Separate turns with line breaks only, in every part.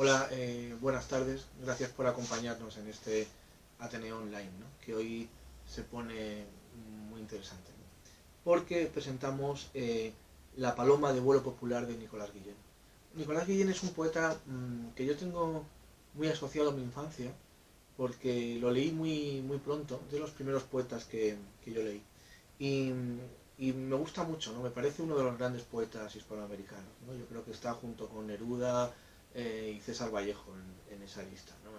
Hola, buenas tardes. Gracias por acompañarnos en este Ateneo Online, ¿no? Que hoy se pone muy interesante, ¿no? Porque presentamos La paloma de vuelo popular de Nicolás Guillén. Nicolás Guillén es un poeta que yo tengo muy asociado a mi infancia porque lo leí muy pronto, de los primeros poetas que yo leí. Y, y me gusta mucho, ¿no? Me parece uno de los grandes poetas hispanoamericanos, ¿no? Yo creo que está junto con Neruda y César Vallejo en esa lista, ¿no?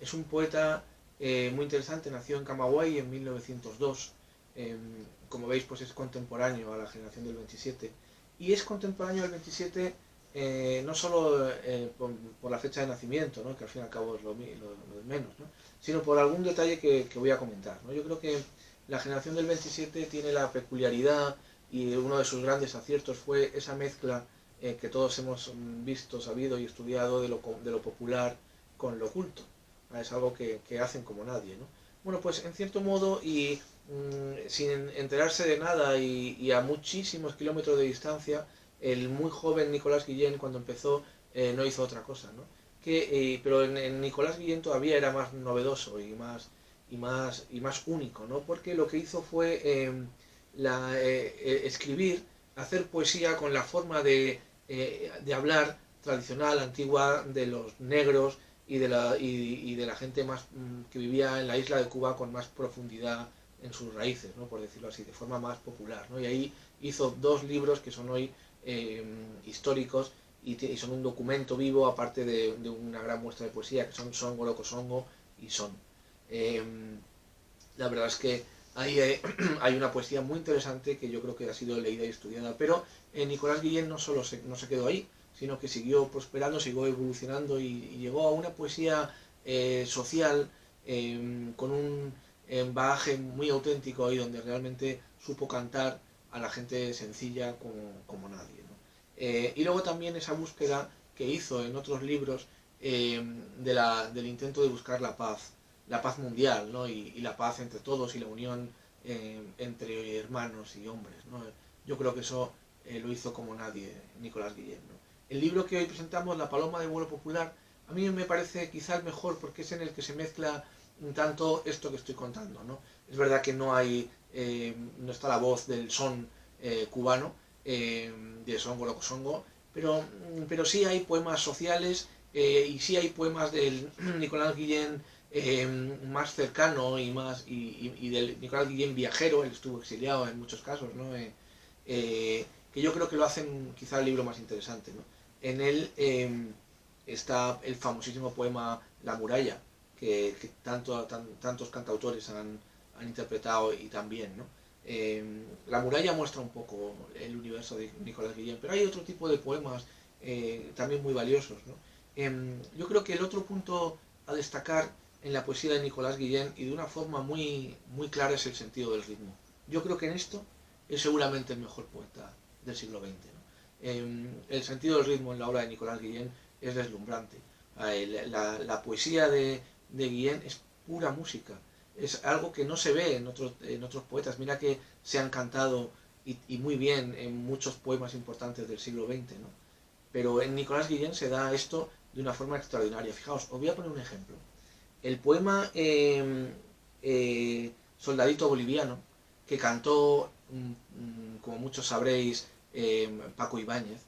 Es un poeta muy interesante, nació en Camagüey en 1902. eh, Como veis, pues es contemporáneo a la generación del 27. Y es contemporáneo del 27 no solo por la fecha de nacimiento, ¿no? Que al fin y al cabo es lo de menos, ¿no? Sino por algún detalle que voy a comentar, ¿no? Yo creo que la generación del 27 tiene la peculiaridad y uno de sus grandes aciertos fue esa mezcla que todos hemos visto, sabido y estudiado de lo popular con lo oculto. Es algo que hacen como nadie, ¿no? Bueno, pues en cierto modo y sin enterarse de nada y a muchísimos kilómetros de distancia, el muy joven Nicolás Guillén cuando empezó no hizo otra cosa, ¿no? Pero en Nicolás Guillén todavía era más novedoso y más único, ¿no? Porque lo que hizo fue escribir, hacer poesía con la forma de hablar tradicional, antigua, de los negros y de la gente más que vivía en la isla de Cuba con más profundidad en sus raíces, ¿no? Por decirlo así, de forma más popular, ¿no? Y ahí hizo dos libros que son hoy históricos y son un documento vivo, aparte de una gran muestra de poesía, que son Songo, Loco Songo y Son. Eh, la verdad es que hay una poesía muy interesante que yo creo que ha sido leída y estudiada, pero Nicolás Guillén no se quedó ahí, sino que siguió prosperando, siguió evolucionando y llegó a una poesía social con un bagaje muy auténtico y donde realmente supo cantar a la gente sencilla como nadie, ¿no? Y luego también esa búsqueda que hizo en otros libros del intento de buscar la paz mundial, ¿no? Y la paz entre todos y la unión entre hermanos y hombres, ¿no? Yo creo que eso lo hizo como nadie Nicolás Guillén, ¿no? El libro que hoy presentamos, La paloma de vuelo popular, a mí me parece quizá el mejor porque es en el que se mezcla un tanto esto que estoy contando, ¿no? Es verdad que no está la voz del son cubano, de Songo Loco Songo, pero sí hay poemas sociales y sí hay poemas del Nicolás Guillén más cercano y del Nicolás Guillén viajero. Él estuvo exiliado en muchos casos, ¿no? Que yo creo que lo hacen quizá el libro más interesante, ¿no? En él está el famosísimo poema La muralla, que tantos cantautores han interpretado y también, ¿no? La muralla muestra un poco el universo de Nicolás Guillén, pero hay otro tipo de poemas también muy valiosos, ¿no? Yo creo que el otro punto a destacar en la poesía de Nicolás Guillén y de una forma muy clara es el sentido del ritmo. Yo creo que en esto es seguramente el mejor poeta del siglo XX, ¿no? El sentido del ritmo en la obra de Nicolás Guillén es deslumbrante. La poesía de Guillén es pura música, es algo que no se ve en otros poetas. Mira que se han cantado y muy bien en muchos poemas importantes del siglo XX, ¿no? Pero en Nicolás Guillén se da esto de una forma extraordinaria. Fijaos, os voy a poner un ejemplo. El poema Soldadito Boliviano, que cantó, como muchos sabréis, Paco Ibáñez,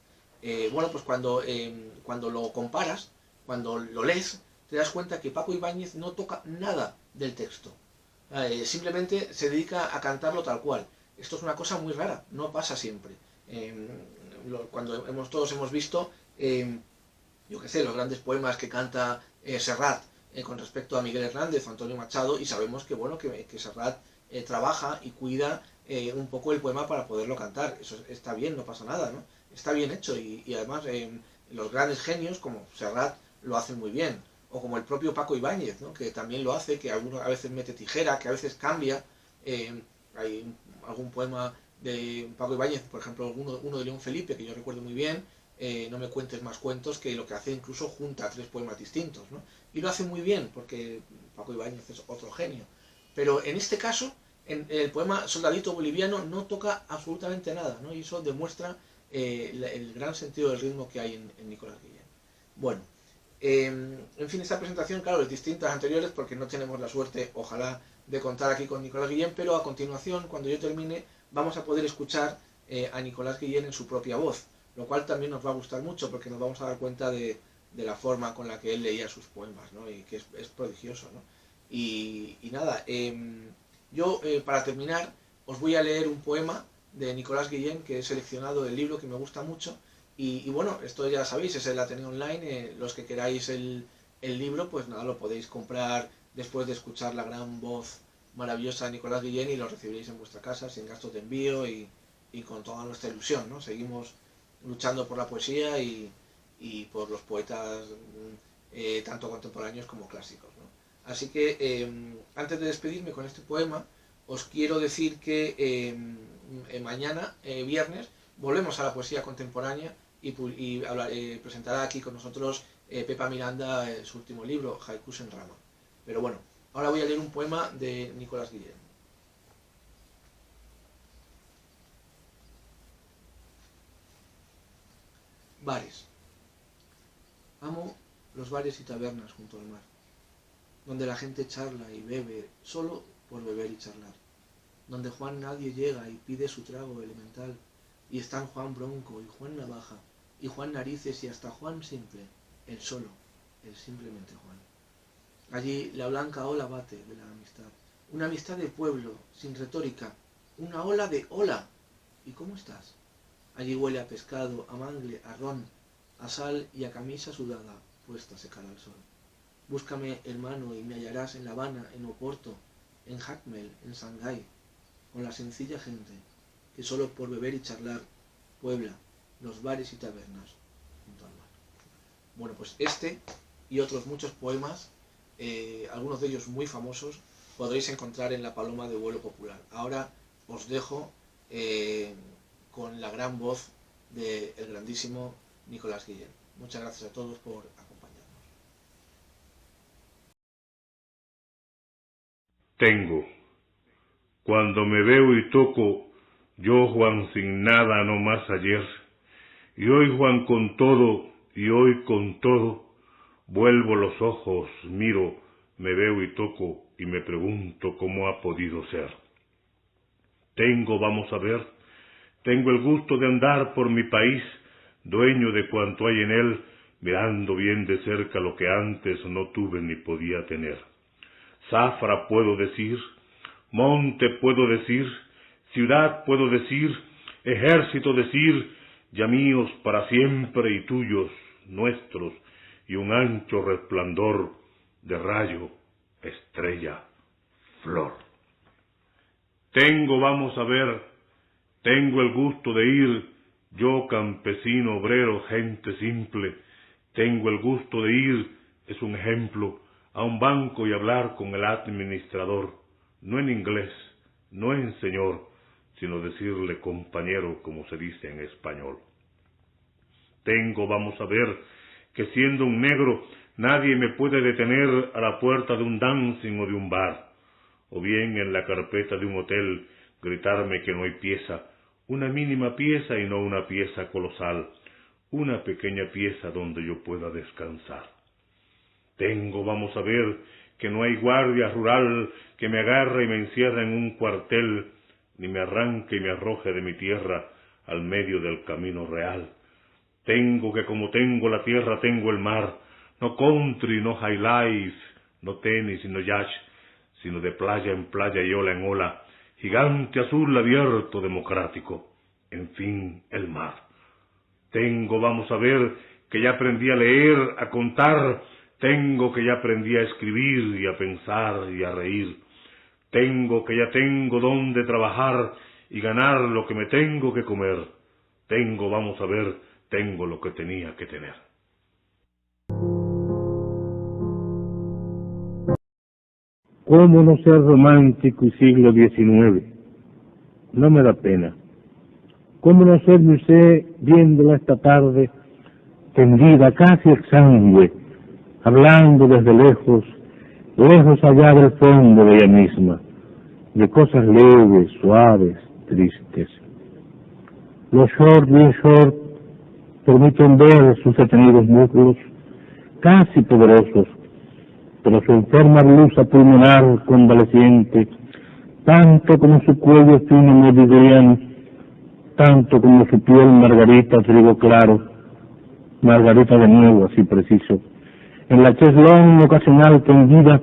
bueno, pues cuando lo comparas, cuando lo lees, te das cuenta que Paco Ibáñez no toca nada del texto. Simplemente se dedica a cantarlo tal cual. Esto es una cosa muy rara, no pasa siempre. Eh, Cuando todos hemos visto, yo qué sé, los grandes poemas que canta Serrat con respecto a Miguel Hernández o Antonio Machado, y sabemos que, bueno, que Serrat trabaja y cuida un poco el poema para poderlo cantar. Eso está bien, no pasa nada, ¿no? Está bien hecho y además los grandes genios como Serrat lo hacen muy bien. O como el propio Paco Ibáñez, ¿no? Que también lo hace, que a veces mete tijera, que a veces cambia. Hay algún poema de Paco Ibáñez, por ejemplo, uno de León Felipe, que yo recuerdo muy bien, No me cuentes más cuentos, que lo que hace incluso junta tres poemas distintos, ¿no? Y lo hace muy bien, porque Paco Ibáñez es otro genio. Pero en este caso, en el poema Soldadito Boliviano no toca absolutamente nada, ¿no? Y eso demuestra el gran sentido del ritmo que hay en Nicolás Guillén. Bueno, En fin, esta presentación, claro, es distinta a las anteriores porque no tenemos la suerte, ojalá, de contar aquí con Nicolás Guillén, pero a continuación, cuando yo termine, vamos a poder escuchar a Nicolás Guillén en su propia voz, lo cual también nos va a gustar mucho porque nos vamos a dar cuenta de la forma con la que él leía sus poemas, ¿no? Y que es prodigioso, ¿no? Y nada, yo para terminar os voy a leer un poema de Nicolás Guillén que he seleccionado del libro, que me gusta mucho. Y bueno, esto ya sabéis, es el Ateneo Online. Los que queráis el libro, pues nada, lo podéis comprar después de escuchar la gran voz maravillosa de Nicolás Guillén y lo recibiréis en vuestra casa sin gastos de envío y con toda nuestra ilusión, ¿no? Seguimos luchando por la poesía y por los poetas tanto contemporáneos como clásicos, ¿no? Así que antes de despedirme con este poema, os quiero decir que mañana, viernes, volvemos a la poesía contemporánea y presentará aquí con nosotros Pepa Miranda su último libro, Haikus en Rama. Pero bueno, ahora voy a leer un poema de Nicolás Guillén. Bares. Amo los bares y tabernas junto al mar, donde la gente charla y bebe solo por beber y charlar, donde Juan Nadie llega y pide su trago elemental, y están Juan Bronco y Juan Navaja y Juan Narices y hasta Juan Simple, el solo, el simplemente Juan. Allí la blanca ola bate de la amistad, una amistad de pueblo, sin retórica, una ola de hola. ¿Y cómo estás? Allí huele a pescado, a mangle, a ron, a sal y a camisa sudada, puesta a secar al sol. Búscame, hermano, y me hallarás en La Habana, en Oporto, en Jacmel, en Shanghái, con la sencilla gente que solo por beber y charlar puebla los bares y tabernas junto al mar. Bueno, pues este y otros muchos poemas, algunos de ellos muy famosos, podréis encontrar en La Paloma de Vuelo Popular. Ahora os dejo con la gran voz del grandísimo Nicolás Guillén. Muchas gracias a todos por acompañarnos.
Tengo, cuando me veo y toco, yo Juan sin nada no más ayer, y hoy Juan con todo, y hoy con todo, vuelvo los ojos, miro, me veo y toco, y me pregunto cómo ha podido ser. Tengo, vamos a ver, tengo el gusto de andar por mi país, dueño de cuanto hay en él, mirando bien de cerca lo que antes no tuve ni podía tener. Zafra puedo decir, monte puedo decir, ciudad puedo decir, ejército decir, ya míos para siempre y tuyos, nuestros, y un ancho resplandor de rayo, estrella, flor. Tengo, vamos a ver, tengo el gusto de ir, yo campesino, obrero, gente simple, tengo el gusto de ir, es un ejemplo, a un banco y hablar con el administrador, no en inglés, no en señor, sino decirle compañero, como se dice en español. Tengo, vamos a ver, que siendo un negro, nadie me puede detener a la puerta de un dancing o de un bar, o bien en la carpeta de un hotel, gritarme que no hay pieza, una mínima pieza y no una pieza colosal, una pequeña pieza donde yo pueda descansar. Tengo, vamos a ver, que no hay guardia rural que me agarre y me encierre en un cuartel, ni me arranque y me arroje de mi tierra al medio del camino real. Tengo que como tengo la tierra, tengo el mar, no country, no high life, no tenis, no yacht, sino de playa en playa y ola en ola, gigante azul abierto democrático, en fin, el mar. Tengo, vamos a ver, que ya aprendí a leer, a contar, tengo que ya aprendí a escribir y a pensar y a reír. Tengo que ya tengo dónde trabajar y ganar lo que me tengo que comer. Tengo, vamos a ver, tengo lo que tenía que tener.
¿Cómo no ser romántico y siglo XIX? No me da pena. ¿Cómo no serme usted viéndola esta tarde, tendida casi exangüe, hablando desde lejos, lejos allá del fondo de ella misma, de cosas leves, suaves, tristes? Los short bien short permiten ver sus detenidos muslos, casi poderosos, pero su enferma blusa pulmonar convaleciente, tanto como su cuello fino meridiano, tanto como su piel margarita trigo claro, margarita de nuevo, así preciso, en la cheslón ocasional tendida,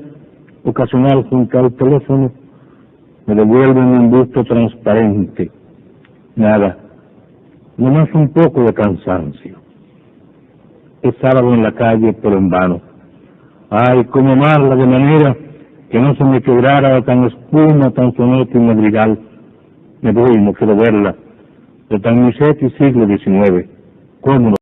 ocasional junto al teléfono, me devuelven un busto transparente, nada, nomás un poco de cansancio. Es sábado en la calle, pero en vano. Ay, cómo amarla de manera que no se me quebrara tan espuma, tan soneto y madrigal. Me voy, no quiero verla, de tan Musset y siglo XIX, cómo no